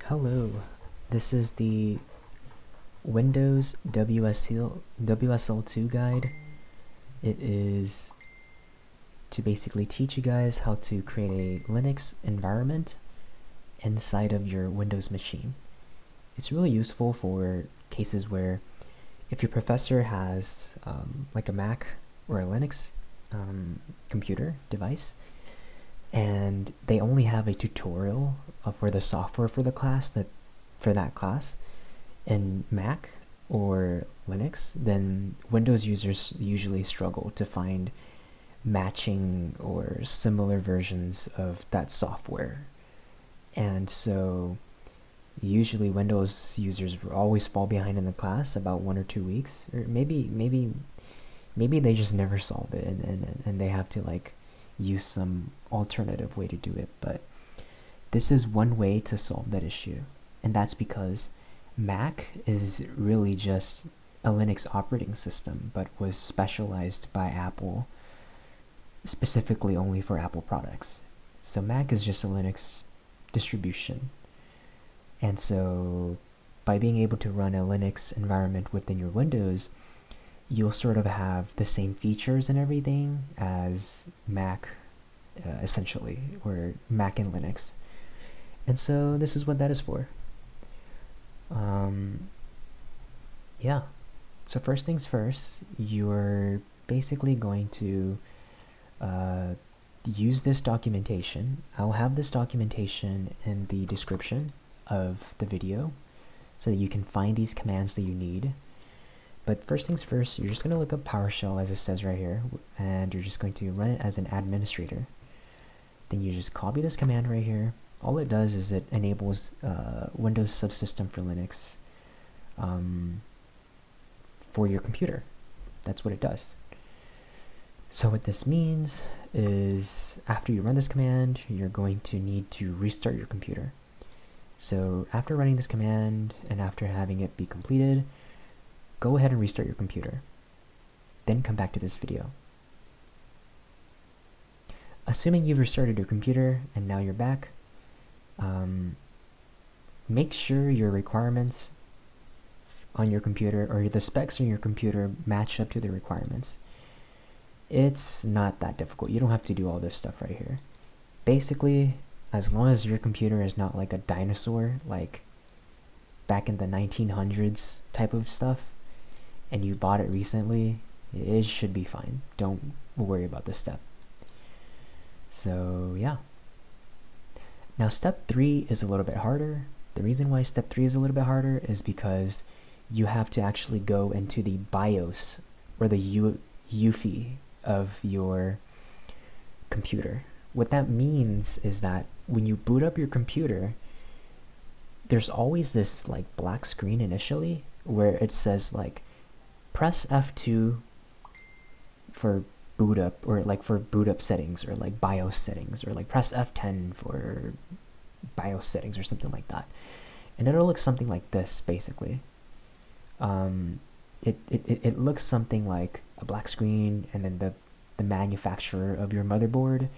Hello, this is the Windows WSL2 guide. It is to basically teach you guys how to create a Linux environment inside of your Windows machine. It's really useful for cases where if your professor has like a Mac or a Linux computer device and they only have a tutorial for the software for that class in Mac or Linux, then Windows users usually struggle to find matching or similar versions of that software. And so usually Windows users always fall behind in the class about 1 or 2 weeks, or maybe they just never solve it and they have to like use some alternative way to do it. But this is one way to solve that issue, and that's because Mac is really just a Linux operating system, but was specialized by Apple specifically only for Apple products. So Mac is just a Linux distribution. And so by being able to run a Linux environment within your Windows, you'll sort of have the same features and everything as Mac, essentially, or Mac and Linux. And so this is what that is for. Yeah. So first things first, you're basically going to use this documentation. I'll have this documentation in the description of the video so that you can find these commands that you need. But first things first, you're just going to look up PowerShell as it says right here, and you're just going to run it as an administrator. Then you just copy this command right here. All it does is it enables Windows subsystem for Linux for your computer. That's what it does. So what this means is after you run this command, you're going to need to restart your computer. So after running this command and after having it be completed, go ahead and restart your computer. Then come back to this video. Assuming you've restarted your computer and now you're back, make sure your requirements on your computer or the specs on your computer match up to the requirements. It's not that difficult. You don't have to do all this stuff right here. Basically, as long as your computer is not like a dinosaur, like back in the 1900s type of stuff, and you bought it recently, it should be fine. Don't worry about this step. So yeah. Now step 3 is a little bit harder. The reason why step 3 is a little bit harder is because you have to actually go into the BIOS or the UEFI of your computer. What that means is that when you boot up your computer, there's always this like black screen initially where it says like press F2 for boot up, or like for boot up settings, or like BIOS settings, or like press F10 for BIOS settings or something like that. And it'll look something like this basically. It looks something like a black screen and then the manufacturer of your motherboard,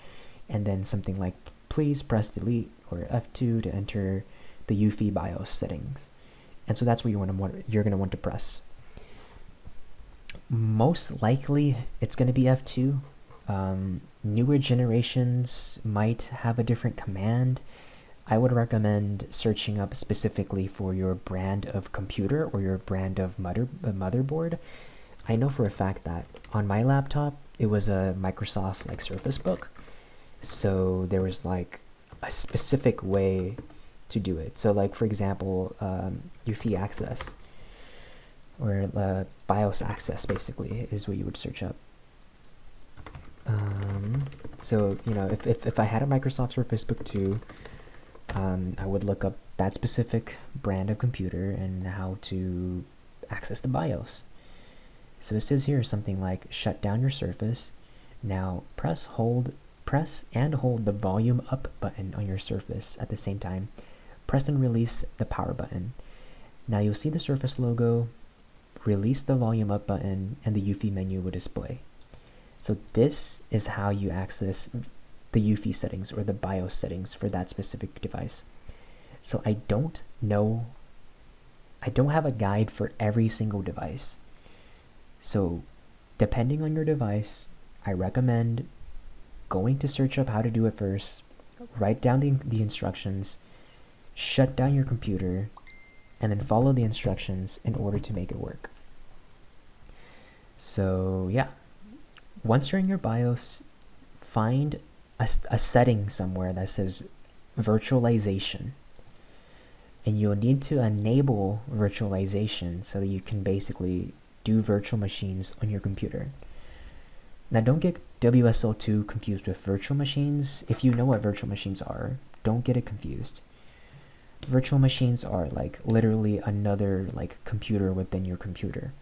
and then something like please press delete or F2 to enter the UEFI BIOS settings. And so that's what you're going to want to press. Most likely it's going to be F2. Newer generations might have a different command. I would recommend searching up specifically for your brand of computer or your brand of motherboard. I know for a fact that on my laptop it was a Microsoft like Surface Book, so there was like a specific way to do it. So like for example, UEFI access or BIOS access basically is what you would search up. So you know, if I had a Microsoft Surface Book 2, I would look up that specific brand of computer and how to access the BIOS. So it says here something like shut down your Surface. Now press and hold the volume up button on your Surface at the same time. Press and release the power button. Now you'll see the Surface logo. Release the volume up button and the UEFI menu will display. So this is how you access the UEFI settings or the BIOS settings for that specific device. So I don't know, I don't have a guide for every single device. So depending on your device, I recommend going to search up how to do it first, write down the instructions, shut down your computer, and then follow the instructions in order to make it work. So yeah, once you're in your BIOS, find a setting somewhere that says virtualization, and you'll need to enable virtualization so that you can basically do virtual machines on your computer. Now don't get WSL2 confused with virtual machines. If you know what virtual machines are, don't get it confused. Virtual machines are like literally another like computer within your computer.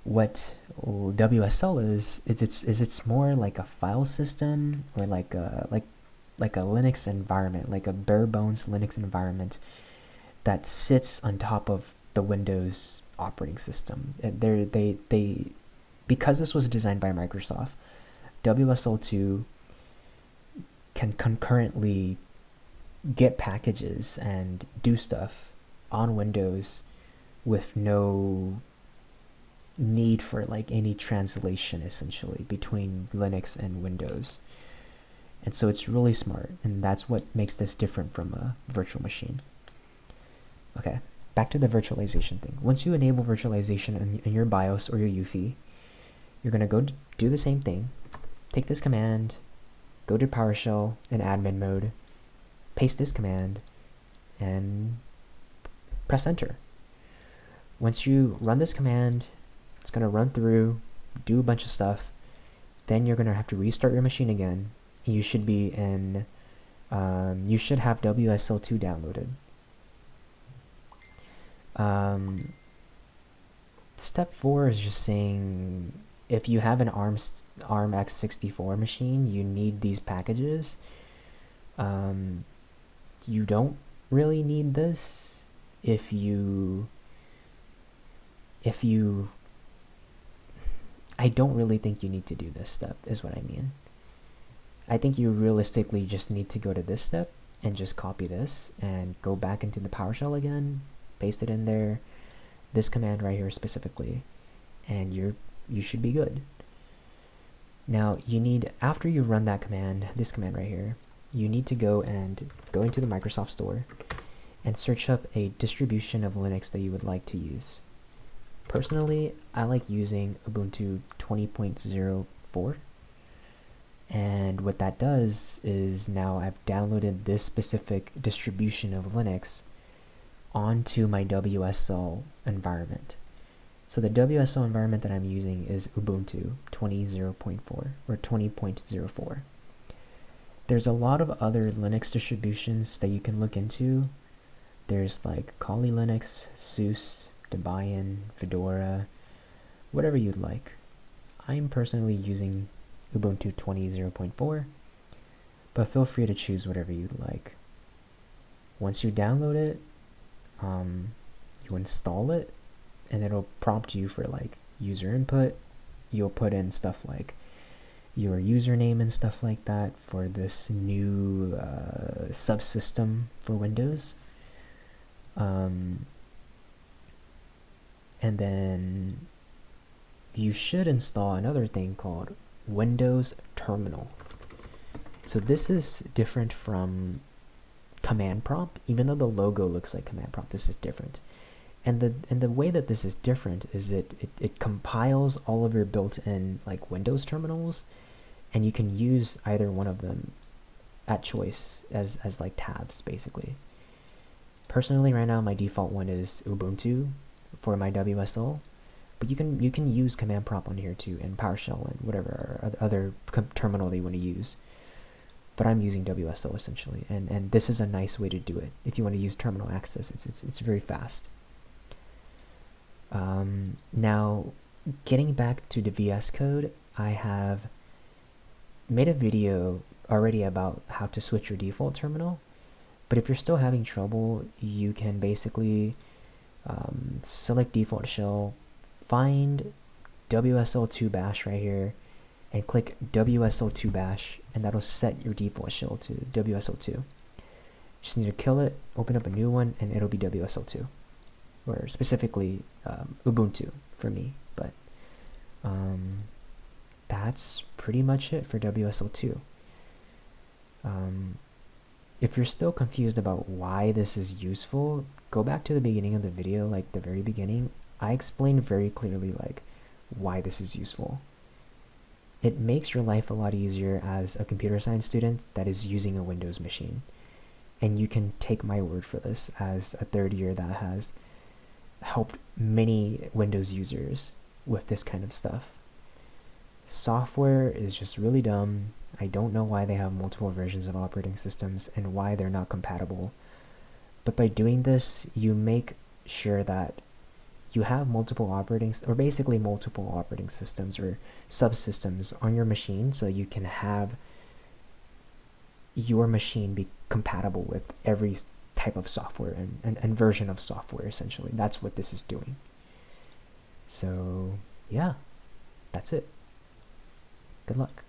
What WSL is it's more like a file system, or like a Linux environment, like a bare bones Linux environment that sits on top of the Windows operating system. They because this was designed by Microsoft, WSL2 can concurrently get packages and do stuff on Windows with no need for like any translation essentially between Linux and Windows. And so it's really smart, and that's what makes this different from a virtual machine. Okay, back to the virtualization thing. Once you enable virtualization in your BIOS or your UEFI, you're going to go do the same thing. Take this command, go to PowerShell in admin mode, paste this command, and press enter. Once you run this command, it's going to run through, do a bunch of stuff. Then you're going to have to restart your machine again. You should be in, you should have WSL2 downloaded. Step 4 is just saying if you have an ARM x64 machine, you need these packages. You don't really need this if you I don't really think you need to do this step, is what I mean. I think you realistically just need to go to this step and just copy this and go back into the PowerShell again, paste it in there, this command right here specifically, and you should be good. Now you need, after you run that command, this command right here, you need to go into the Microsoft Store and search up a distribution of Linux that you would like to use. Personally, I like using Ubuntu 20.04, and what that does is now I've downloaded this specific distribution of Linux onto my WSL environment. So the WSL environment that I'm using is Ubuntu 20.04 or 20.04. There's a lot of other Linux distributions that you can look into. There's like Kali Linux, SUSE, Debian, Fedora, whatever you'd like. I'm personally using Ubuntu 20.04, but feel free to choose whatever you'd like. Once you download it, you install it, and it'll prompt you for like user input. You'll put in stuff like your username and stuff like that for this new subsystem for Windows. And then you should install another thing called Windows Terminal. So this is different from command prompt. Even though the logo looks like command prompt, this is different. And the way that this is different is it compiles all of your built-in like Windows terminals, and you can use either one of them at choice as like tabs basically. Personally, right now my default one is Ubuntu for my WSL, but you can use command prompt on here too, and PowerShell and whatever other terminal they want to use. But I'm using WSL essentially, and this is a nice way to do it. If you want to use terminal access, it's very fast. Now, getting back to the VS Code, I have made a video already about how to switch your default terminal. But if you're still having trouble, you can basically select default shell, find WSL2 bash right here, and click WSL2 bash, and that'll set your default shell to WSL2. Just need to kill it, open up a new one, and it'll be WSL2. Or specifically Ubuntu for me. But that's pretty much it for WSL2. If you're still confused about why this is useful, go back to the beginning of the video, like the very beginning. I explained very clearly like why this is useful. It makes your life a lot easier as a computer science student that is using a Windows machine. And you can take my word for this as a third year that has helped many Windows users with this kind of stuff. Software is just really dumb. I don't know why they have multiple versions of operating systems and why they're not compatible. But by doing this, you make sure that you have multiple basically multiple operating systems or subsystems on your machine, so you can have your machine be compatible with every type of software and version of software, essentially. That's what this is doing. So, yeah, that's it. Good luck.